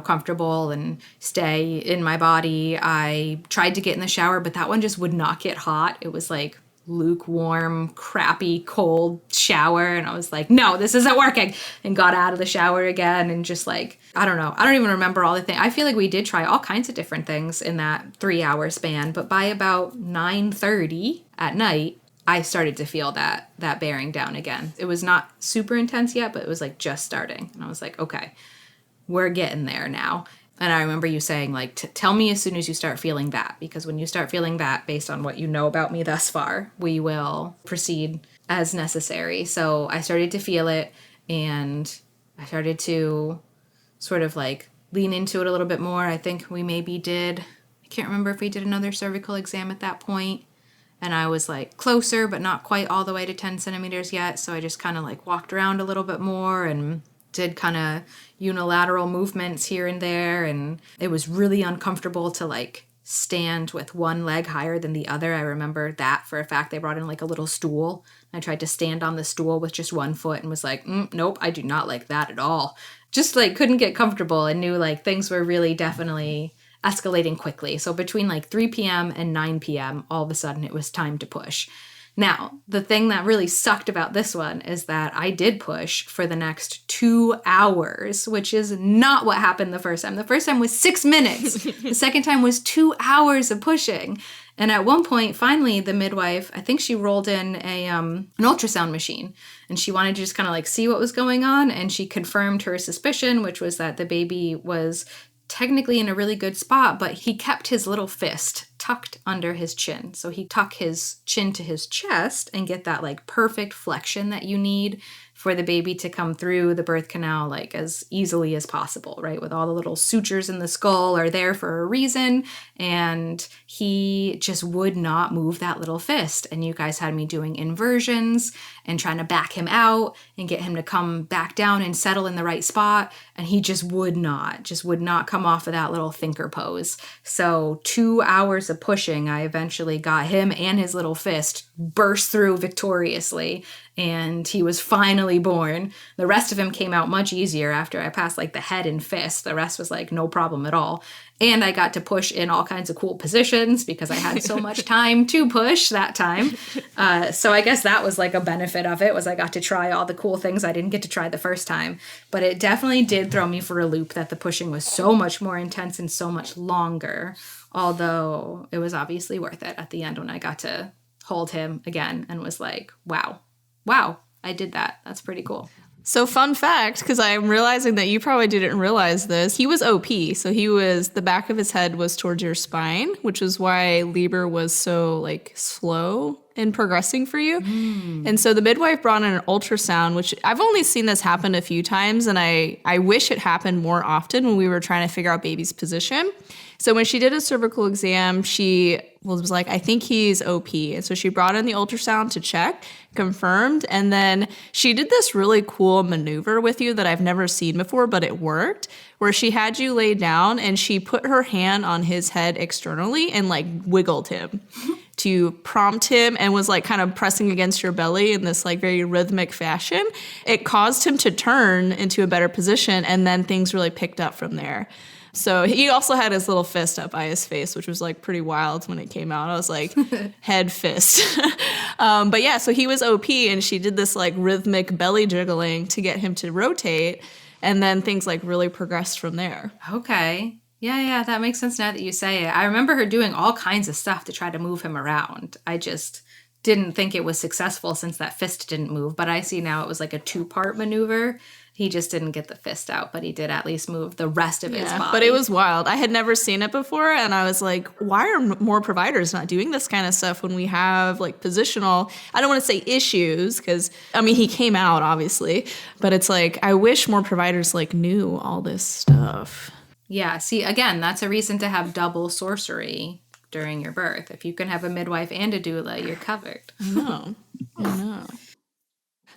comfortable and stay in my body. I tried to get in the shower, but that one just would not get hot. It was lukewarm, crappy, cold shower. And I was like, no, this isn't working. And got out of the shower again and just I don't know. I don't even remember all the things. I feel like we did try all kinds of different things in that 3-hour span. But by about 9:30 at night, I started to feel that bearing down again. It was not super intense yet, but it was just starting. And I was like, okay, we're getting there now. And I remember you saying, tell me as soon as you start feeling that, because when you start feeling that, based on what you know about me thus far, we will proceed as necessary. So I started to feel it, and I started to sort of lean into it a little bit more. I think we maybe did, I can't remember if we did another cervical exam at that point. And I was closer, but not quite all the way to 10 centimeters yet. So I just kind of walked around a little bit more and did kind of unilateral movements here and there. And it was really uncomfortable to stand with one leg higher than the other. I remember that for a fact. They brought in a little stool. I tried to stand on the stool with just one foot and was like, nope, I do not like that at all. Just couldn't get comfortable and knew things were really definitely escalating quickly. So between 3 p.m. and 9 p.m., all of a sudden it was time to push. Now, the thing that really sucked about this one is that I did push for the next 2 hours, which is not what happened the first time. The first time was 6 minutes. The second time was 2 hours of pushing. And at one point, finally, the midwife, I think she rolled in an ultrasound machine, and she wanted to just kind of see what was going on. And she confirmed her suspicion, which was that the baby was technically in a really good spot, but he kept his little fist tucked under his chin. So he tuck his chin to his chest and get that perfect flexion that you need for the baby to come through the birth canal as easily as possible, right? With all the little sutures in the skull are there for a reason. And he just would not move that little fist. And you guys had me doing inversions and trying to back him out and get him to come back down and settle in the right spot. And he just would not come off of that little thinker pose. So 2 hours of pushing, I eventually got him and his little fist burst through victoriously. And he was finally born. The rest of him came out much easier after I passed like the head and fist. The rest was like no problem at all. And I got to push in all kinds of cool positions because I had so much time to push that time. So I guess that was like a benefit of it, was I got to try all the cool things I didn't get to try the first time. But it definitely did throw me for a loop that the pushing was so much more intense and so much longer. Although it was obviously worth it at the end when I got to hold him again and was like, wow, I did that. That's pretty cool. So fun fact, because I'm realizing that you probably didn't realize this, he was OP. So the back of his head was towards your spine, which is why labor was so like slow in progressing for you. And so the midwife brought in an ultrasound, which I've only seen this happen a few times. And I wish it happened more often when we were trying to figure out baby's position. So when she did a cervical exam, she was like, I think he's OP. And so she brought in the ultrasound to check, confirmed. And then she did this really cool maneuver with you that I've never seen before, but it worked, where she had you lay down and she put her hand on his head externally and like wiggled him to prompt him and was like kind of pressing against your belly in this like very rhythmic fashion. It caused him to turn into a better position, and then things really picked up from there. So he also had his little fist up by his face, which was like pretty wild when it came out. I was like, head fist. But yeah, so he was OP, and she did this like rhythmic belly jiggling to get him to rotate. And then things like really progressed from there. Okay. Yeah, that makes sense now that you say it. I remember her doing all kinds of stuff to try to move him around. I just didn't think it was successful since that fist didn't move. But I see now it was like a 2-part maneuver. He just didn't get the fist out, but he did at least move the rest of his body. But it was wild. I had never seen it before, and I was like, why are more providers not doing this kind of stuff when we have like positional, I don't want to say issues, because I mean, he came out obviously, but it's like, I wish more providers like knew all this stuff. Yeah, see, again, that's a reason to have double sorcery during your birth. If you can have a midwife and a doula, you're covered. I know.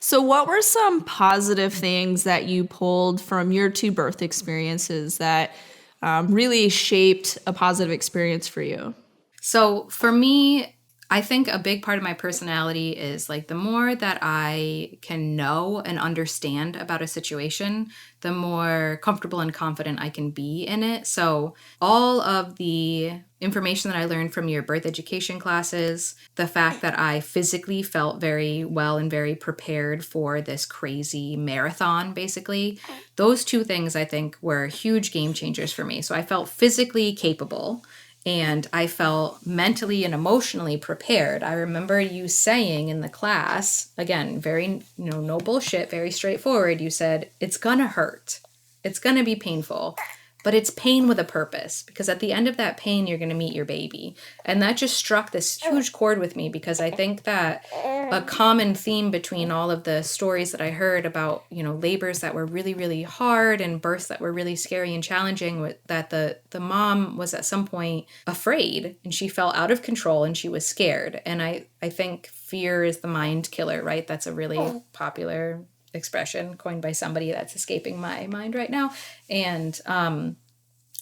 So what were some positive things that you pulled from your 2 birth experiences that really shaped a positive experience for you? So for me, I think a big part of my personality is like the more that I can know and understand about a situation, the more comfortable and confident I can be in it. So all of the information that I learned from your birth education classes, the fact that I physically felt very well and very prepared for this crazy marathon, basically, those 2 things I think were huge game changers for me. So I felt physically capable, and I felt mentally and emotionally prepared. I remember you saying in the class, again, very, no bullshit, very straightforward. You said, it's gonna hurt. It's gonna be painful, but it's pain with a purpose, because at the end of that pain, you're gonna meet your baby. And that just struck this huge chord with me, because I think that a common theme between all of the stories that I heard about, labors that were really, really hard and births that were really scary and challenging, that the mom was at some point afraid, and she felt out of control, and she was scared. And I think fear is the mind killer, right? That's a really popular expression coined by somebody that's escaping my mind right now. And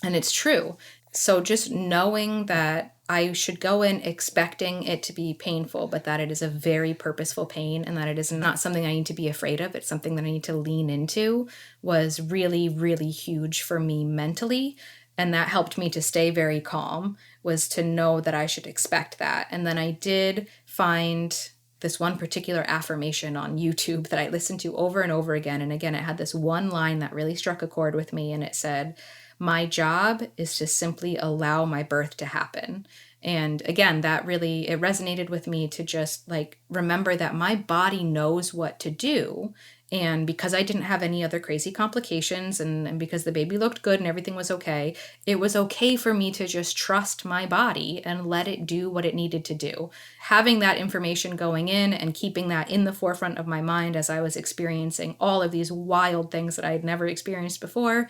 it's true. So just knowing that I should go in expecting it to be painful, but that it is a very purposeful pain, and that it is not something I need to be afraid of. It's something that I need to lean into, was really, really huge for me mentally. And that helped me to stay very calm, was to know that I should expect that. And then I did find this one particular affirmation on YouTube that I listened to over and over again. And again, it had this one line that really struck a chord with me. And it said, my job is to simply allow my birth to happen. And again, that really, it resonated with me to just like remember that my body knows what to do. And because I didn't have any other crazy complications, and because the baby looked good and everything was okay, it was okay for me to just trust my body and let it do what it needed to do. Having that information going in and keeping that in the forefront of my mind as I was experiencing all of these wild things that I had never experienced before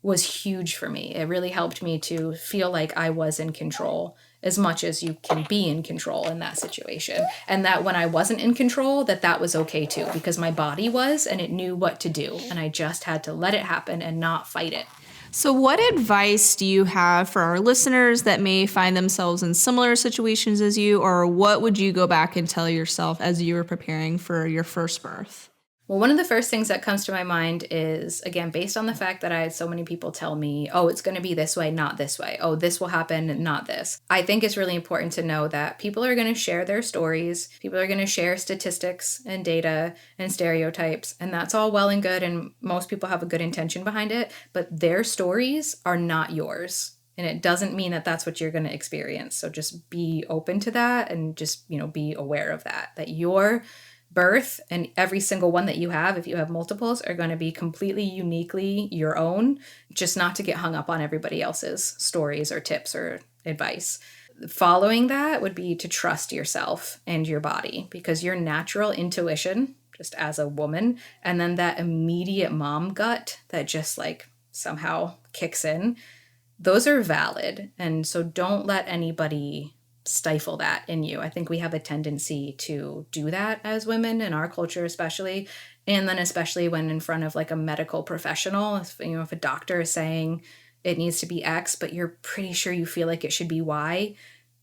was huge for me. It really helped me to feel like I was in control as much as you can be in control in that situation. And that when I wasn't in control, that was okay too, because my body was, and it knew what to do. And I just had to let it happen and not fight it. So what advice do you have for our listeners that may find themselves in similar situations as you, or what would you go back and tell yourself as you were preparing for your first birth? Well, one of the first things that comes to my mind is, again, based on the fact that I had so many people tell me, oh, it's going to be this way, not this way. Oh, this will happen, not this. I think it's really important to know that people are going to share their stories. People are going to share statistics and data and stereotypes. And that's all well and good. And most people have a good intention behind it. But their stories are not yours. And it doesn't mean that that's what you're going to experience. So just be open to that and just, be aware of that your birth and every single one that you have, if you have multiples, are going to be completely uniquely your own, just not to get hung up on everybody else's stories or tips or advice. Following that would be to trust yourself and your body, because your natural intuition, just as a woman, and then that immediate mom gut that just somehow kicks in, those are valid. And so don't let anybody stifle that in you. I think we have a tendency to do that as women in our culture, especially. And then especially when in front of a medical professional, if a doctor is saying it needs to be X, but you're pretty sure you feel like it should be Y,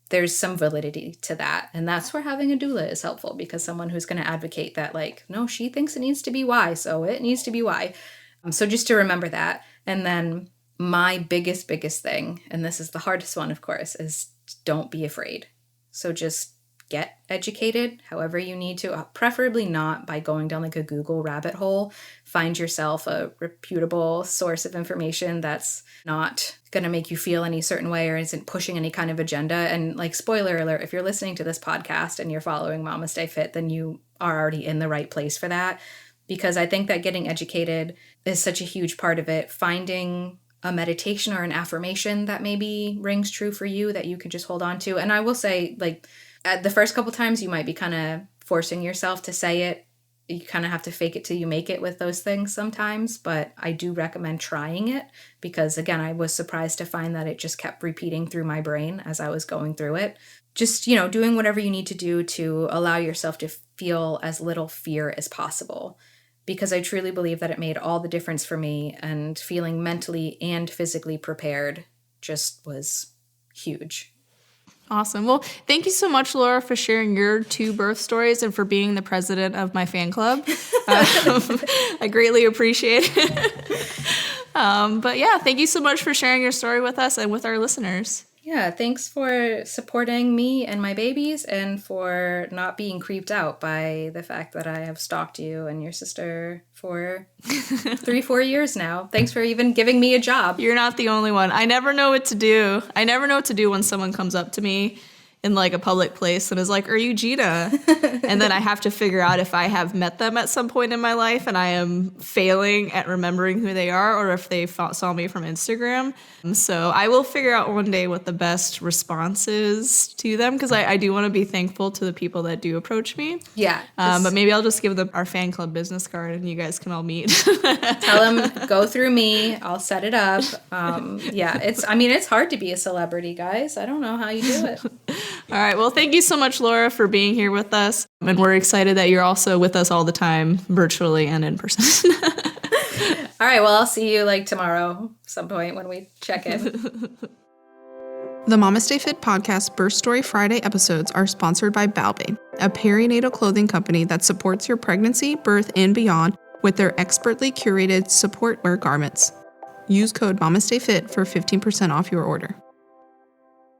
there's some validity to that. And that's where having a doula is helpful, because someone who's going to advocate that no, she thinks it needs to be Y, so it needs to be Y. So just to remember that. And then my biggest thing, and this is the hardest one, of course, is don't be afraid. So just get educated however you need to, preferably not by going down a Google rabbit hole. Find yourself a reputable source of information that's not going to make you feel any certain way or isn't pushing any kind of agenda. And spoiler alert, if you're listening to this podcast and you're following MamasteFit, then you are already in the right place for that. Because I think that getting educated is such a huge part of it. Finding a meditation or an affirmation that maybe rings true for you that you can just hold on to. And I will say, at the first couple times, you might be kind of forcing yourself to say it. You kind of have to fake it till you make it with those things sometimes. But I do recommend trying it, because, again, I was surprised to find that it just kept repeating through my brain as I was going through it. Just, doing whatever you need to do to allow yourself to feel as little fear as possible. Because I truly believe that it made all the difference for me, and feeling mentally and physically prepared just was huge. Awesome. Well, thank you so much, Laura, for sharing your 2 birth stories and for being the president of my fan club. I greatly appreciate it. But yeah, thank you so much for sharing your story with us and with our listeners. Yeah, thanks for supporting me and my babies, and for not being creeped out by the fact that I have stalked you and your sister for 3-4 years now. Thanks for even giving me a job. You're not the only one. I never know what to do. I never know what to do when someone comes up to me in a public place and is like, "Are you Gina?" And then I have to figure out if I have met them at some point in my life and I am failing at remembering who they are, or if they saw me from Instagram. So I will figure out one day what the best response is to them, because I do want to be thankful to the people that do approach me. Yeah. But maybe I'll just give them our fan club business card and you guys can all meet. Tell them, go through me. I'll set it up. Yeah, it's hard to be a celebrity, guys. I don't know how you do it. All right. Well, thank you so much, Laura, for being here with us. And we're excited that you're also with us all the time, virtually and in person. All right. Well, I'll see you tomorrow, some point when we check in. The MamasteFit Podcast Birth Story Friday episodes are sponsored by Balbe, a perinatal clothing company that supports your pregnancy, birth, and beyond with their expertly curated support wear garments. Use code MamasteFit for 15% off your order.